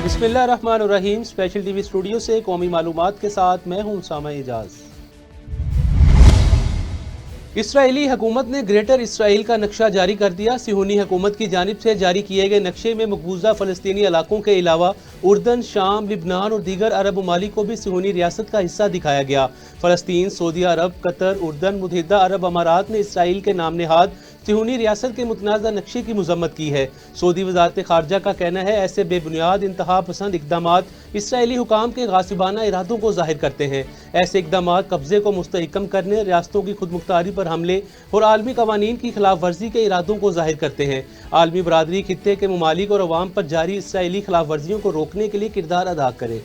बिस्मिल्लाहिर्रहमानिर्रहीम। Special TV studio से कौमी मालूमात के साथ मैं हूं उसामा एजाज। इसराइली हुकूमत ने ग्रेटर इसराइल का नक्शा जारी कर दिया। सिहोनी हुकूमत की जानिब से जारी किए गए नक्शे में मकबूजा फ़लस्तीनी इलाकों के अलावा उर्दन, शाम, लिबनान और दीगर अरब ममालिक को भी सिहोनी रियासत का हिस्सा दिखाया गया। फ़लस्तीन, सऊदी अरब, कतर, उर्दन, मुत्तहिदा अरब अमारात ने इसराइल के नाम नेहाद सिहोनी रियासत के मुतनाज़ा नक्शे की मज़म्मत की है। सऊदी वज़ारत ख़ारजा का कहना है ऐसे बेबुनियाद इंतहा पसंद इक़दामात इसराइली हुकाम के गासिबाना इरादों को ज़ाहिर करते हैं। ऐसे इक़दामात कब्ज़े को मुस्तहकम करने, रियासतों की खुदमुख्तारी पर हमले और आलमी कवानीन की खिलाफ वर्जी के इरादों को ज़ाहिर करते हैं। आलमी बरादरी खित्ते के ममालिक और अवाम पर जारी इसराइली खिलाफ वर्जियों को रोकने के लिए किरदार अदा करे।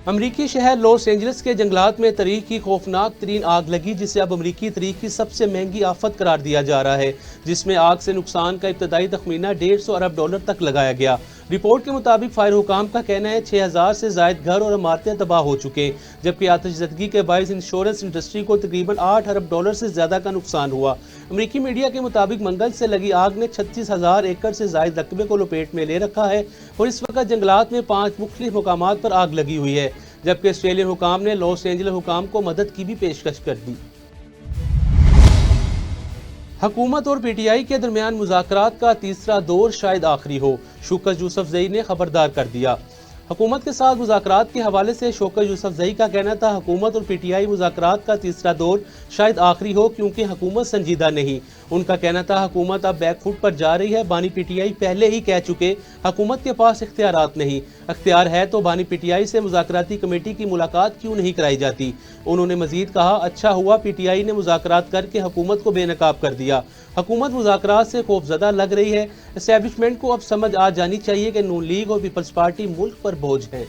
अमरीकी शहर लॉस एंजल्स के जंगलात में तारीख की खौफनाक तरीन आग लगी, जिसे अब अमरीकी तारीख की सबसे महंगी आफत करार दिया जा रहा है, जिसमें आग से नुकसान का इब्तदाई तखमीना $150 अरब तक लगाया गया। रिपोर्ट के मुताबिक फायर हुकाम का कहना है 6000 से जायद घर और इमारतें तबाह हो चुके, जबकि आतिशज़दगी के बायस इंश्योरेंस इंडस्ट्री को तकरीबन $8 अरब से ज्यादा का नुकसान हुआ। अमरीकी मीडिया के मुताबिक मंगल से लगी आग ने 36,000 एकड़ से जायद रकबे को लपेट में ले रखा है और इस वक्त जंगलात में 5 मुख्तलिफ मुकामात पर आग लगी हुई है, जबकि ऑस्ट्रेलियन हुकाम ने लॉस एंजल्स हुकाम को मदद की भी पेशकश कर दी। हुकूमत और पीटीआई के दरमियान मुज़ाकरात का तीसरा दौर शायद आखिरी हो, शौकत यूसुफजई ने खबरदार कर दिया। हुकूमत के साथ मुज़ाकरात के हवाले से शौकत यूसुफजई का कहना था हुकूमत और पीटीआई मुज़ाकरात का तीसरा दौर शायद आखिरी हो, क्योंकि हुकूमत संजीदा नहीं। उनका कहना था हुकूमत अब बैकफुट पर जा रही है। बानी पीटीआई पहले ही कह चुके हुकूमत के पास इख्तियारात नहीं, इख्तियार है तो बानी पीटीआई से मुज़ाकराती कमेटी की मुलाकात क्यों नहीं कराई जाती। उन्होंने मजीद कहा अच्छा हुआ पीटीआई ने मुज़ाकरात करके हुकूमत को बेनकाब कर दिया। हुकूमत मुज़ाकरात से खौफज़दा लग रही है। एस्टैब्लिशमेंट को अब समझ आ जानी चाहिए कि नून लीग और पीपल्स पार्टी मुल्क पर बोझ है।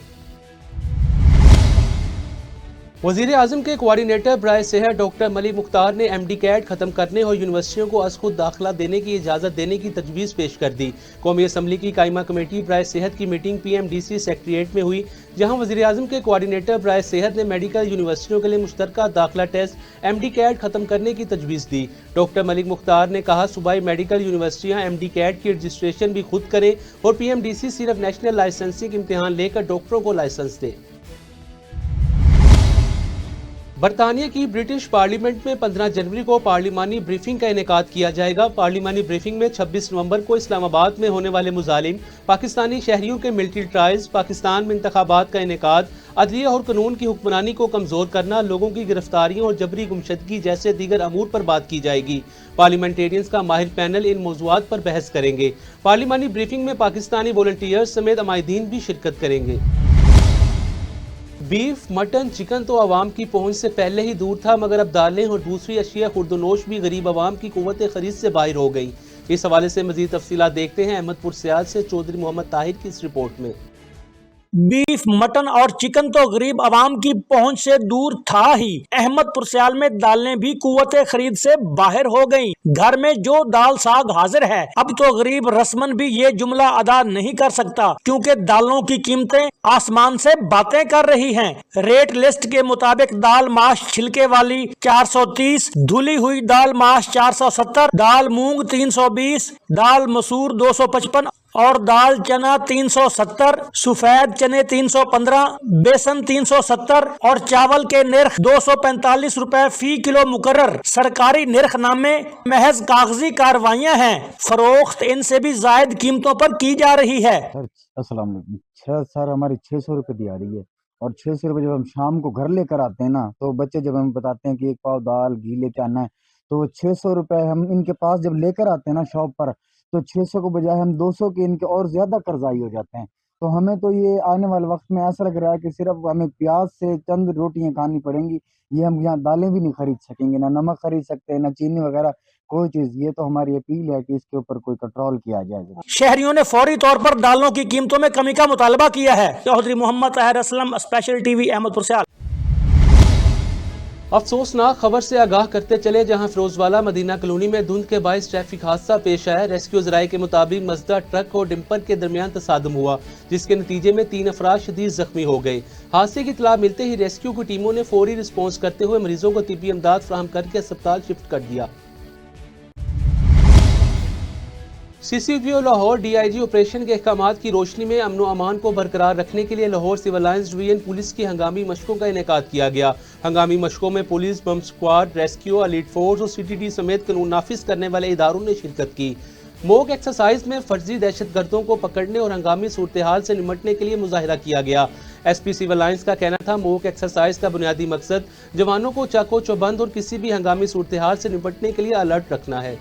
वज़ीर आज़म के कोऑर्डिनेटर बराए सेहत डॉक्टर मलिक मुख्तार ने एमडी कैट खत्म करने और यूनिवर्सिटियों को अज़ खुद दाखिला देने की इजाज़त देने की तजवीज़ पेश कर दी। कौमी असम्बली की कायमा कमेटी बराए सेहत की मीटिंग PMDC सेक्रेटेरिएट में हुई, जहाँ वज़ीर आज़म के कोऑर्डिनेटर बराए सेहत ने मेडिकल यूनिवर्सिटियों के लिए मुश्तरका दाखिला टेस्ट एमडी कैट खत्म करने की तजवीज़ दी। डॉक्टर मलिक मुख्तार ने कहा सूबाई मेडिकल यूनिवर्सिटियाँ एमडी कैट की रजिस्ट्रेशन भी खुद करें और PMDC सिर्फ नेशनल लाइसेंसिंग इम्तिहान लेकर डॉक्टरों को लाइसेंस दे। बरतानिया की ब्रिटिश पार्लियामेंट में 15 जनवरी को पार्लिमानी ब्रीफिंग का इनेकाद किया जाएगा। पार्लिमानी ब्रीफिंग में 26 नवंबर को इस्लामाबाद में होने वाले मुजालिम, पाकिस्तानी शहरियों के मिलिट्री ट्रायल्स, पाकिस्तान में इंतखाबात का इनेकाद, अदलिया और कानून की हुक्मरानी को कमजोर करना, लोगों की गिरफ्तारियों और जबरी गुमशदगी जैसे दीगर अमूर पर बात की जाएगी। पार्लियामेंटेरियंस का माहिर पैनल इन मौज़ूआत पर बहस करेंगे। पार्लिमानी ब्रीफिंग में पाकिस्तानी वॉलंटियर्स समेत अमायदीन भी शिरकत करेंगे। बीफ, मटन, चिकन तो आवाम की पहुंच से पहले ही दूर था, मगर अब दालें और दूसरी अशिया खुर्दनोश भी गरीब आवाम की कुव्वत खरीद से बाहर हो गई। इस हवाले से मजीद तफसीलात देखते हैं अहमदपुर सियाल से चौधरी मोहम्मद ताहिर की इस रिपोर्ट में। बीफ, मटन और चिकन तो गरीब आवाम की पहुंच से दूर था ही, अहमदपुर सियाल में दालें भी कुव्वत खरीद से बाहर हो गईं। घर में जो दाल साग हाजिर है, अब तो गरीब रस्मन भी ये जुमला अदा नहीं कर सकता, क्योंकि दालों की कीमतें आसमान से बातें कर रही हैं। रेट लिस्ट के मुताबिक दाल माश छिलके वाली 430, धुली हुई दाल माश 470, दाल मूंग 320, दाल मसूर 255 और दाल चना 370, सफेद चने 315, बेसन 370 और चावल के निर्ख 245 रुपए फी किलो मुकर्रर। सरकारी निर्खनामे महज कागजी कार्रवाइयां हैं, फरोख्त इनसे भी जायद कीमतों पर की जा रही है। अस्सलाम वालेकुम सर, हमारी 600 रुपये दी आ रही है और 600 रुपये जब हम शाम को घर लेकर आते हैं ना, तो बच्चे जब हमें बताते हैं कि एक पाव दाल घी लेके आना है, तो 600 रुपये हम इनके पास जब लेकर आते हैं ना शॉप पर, तो 600 को बजाय हम 200 के इनके और ज़्यादा कर्जाई हो जाते हैं। तो हमें तो ये आने वाले वक्त में ऐसा लग रहा है कि सिर्फ हमें प्याज से चंद रोटियां खानी पड़ेंगी। ये हम यहाँ दालें भी नहीं खरीद सकेंगे, ना नमक खरीद सकते हैं, ना चीनी वगैरह कोई चीज़। ये तो हमारी अपील है कि इसके ऊपर कोई कंट्रोल किया जाए। शहरियों ने फौरी तौर पर दालों की कीमतों में कमी का मुतालबा किया है। चौधरी मोहम्मद ताहिर असलम, स्पेशल टीवी, अहमदपुर सियाल। अफसोसनाक खबर से आगाह करते चले, जहां फिरोजवाला मदीना कॉलोनी में धुंध के बायस ट्रैफिक हादसा पेश आया। रेस्क्यू ज़राए के मुताबिक मज़दा ट्रक और डिम्पर के दरमियान तसादम हुआ, जिसके नतीजे में 3 अफराद शदीद जख्मी हो गए। हादसे की इत्तला मिलते ही रेस्क्यू की टीमों ने फौरी रिस्पॉन्स करते हुए मरीजों को तिब्बी इमदाद फराहम करके अस्पताल शिफ्ट कर दिया। CCPO لاہور DIG آپریشن کے احکامات کی روشنی میں امن و امان کو برقرار رکھنے کے لیے Lahore civil lines division police کی ہنگامی مشقوں کا انعقاد کیا گیا۔ ہنگامی مشقوں میں پولیس، بم سکواڈ، ریسکیو، ایلیٹ فورس اور CTT سمیت قانون نافذ کرنے والے اداروں نے شرکت کی۔ موک ایکسرسائز میں فرضی دہشت گردوں کو پکڑنے اور ہنگامی صورتحال سے نمٹنے کے لیے مظاہرہ کیا گیا۔ SP سول لائنز کا کہنا تھا موک ایکسرسائز کا بنیادی مقصد جوانوں کو چاقو چوبند اور کسی بھی ہنگامی صورتحال سے نمٹنے کے لیے الرٹ رکھنا ہے۔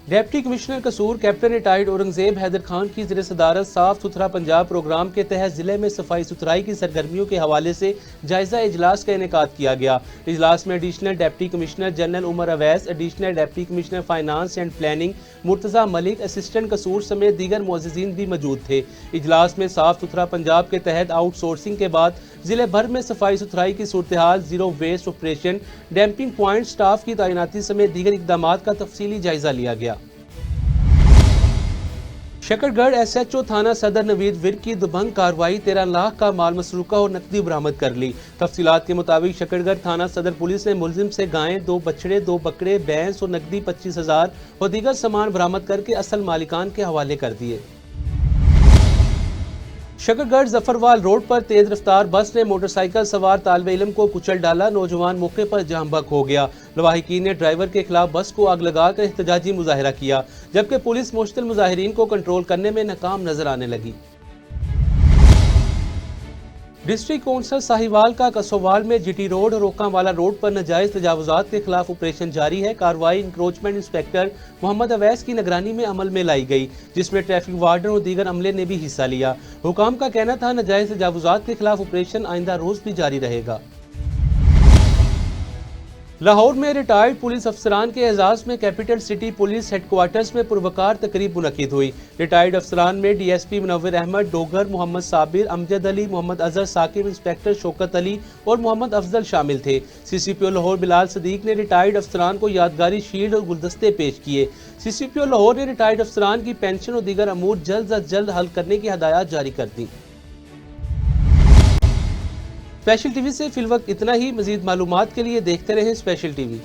ڈپٹی کمشنر قصور کیپٹن ریٹائرڈ اورنگزیب حیدر خان کی زیر صدارت صاف ستھرا پنجاب پروگرام کے تحت ضلع میں صفائی ستھرائی کی سرگرمیوں کے حوالے سے جائزہ اجلاس کا انعقاد کیا گیا۔ اجلاس میں additional deputy commissioner general Umar Awais, additional deputy commissioner finance and planning Murtaza Malik, assistant Kasur سمیت دیگر معززین بھی موجود تھے۔ اجلاس میں صاف ستھرا پنجاب کے تحت آؤٹ سورسنگ کے بعد ضلع بھر میں صفائی ستھرائی کی صورتحال، zero waste operation, dumping point, staff کی تعیناتی سمیت دیگر اقدامات کا تفصیلی جائزہ لیا گیا۔ شکرگڑھ SHO تھانہ صدر نوید ورک کی دبنگ کارروائی 13 لاکھ کا مال مسروقہ اور نقدی برآمد کر لی۔ تفصیلات کے مطابق شکرگڑھ تھانہ صدر پولیس نے ملزم سے گائیں، 2 بچڑے، 2 بکرے، بھینس اور نقدی 25,000 اور دیگر سامان برآمد کر کے اصل مالکان کے حوالے کر دیے۔ شکرگڑھ ظفروال روڈ پر تیز رفتار بس نے موٹر سائیکل سوار طالب علم کو کچل ڈالا، نوجوان موقع پر جاں بحق ہو گیا۔ لواحقین نے ڈرائیور کے خلاف بس کو آگ لگا کر احتجاجی مظاہرہ کیا، جبکہ پولیس مشتعل مظاہرین کو کنٹرول کرنے میں ناکام نظر آنے لگی۔ ڈسٹرکٹ کونسل ساہیوال کا کسووال میں GT روڈ اور روکاں والا روڈ پر ناجائز تجاوزات کے خلاف آپریشن جاری ہے۔ کارروائی انکروچمنٹ انسپیکٹر محمد اویس کی نگرانی میں عمل میں لائی گئی، جس میں ٹریفک وارڈن اور دیگر عملے نے بھی حصہ لیا۔ حکام کا کہنا تھا ناجائز تجاوزات کے خلاف آپریشن آئندہ روز بھی جاری رہے گا۔ لاہور میں ریٹائرڈ پولیس افسران کے اعزاز میں capital city police headquarters میں پروقار تقریب منعقد ہوئی۔ ریٹائرڈ افسران میں DSP منور احمد ڈوگر، محمد صابر، امجد علی، محمد اظہر ثاقب، انسپیکٹر شوکت علی اور محمد افضل شامل تھے۔ CCPO لاہور بلال صدیق نے ریٹائرڈ افسران کو یادگاری شیلڈ اور گلدستے پیش کیے۔ CCPO لاہور نے ریٹائرڈ افسران کی پینشن اور دیگر امور جلد از جلد حل کرنے کی ہدایات جاری کر دیں۔ اسپیشل TV سے فی الوقت اتنا ہی۔ مزید معلومات کے لیے دیکھتے رہیں اسپیشل TV۔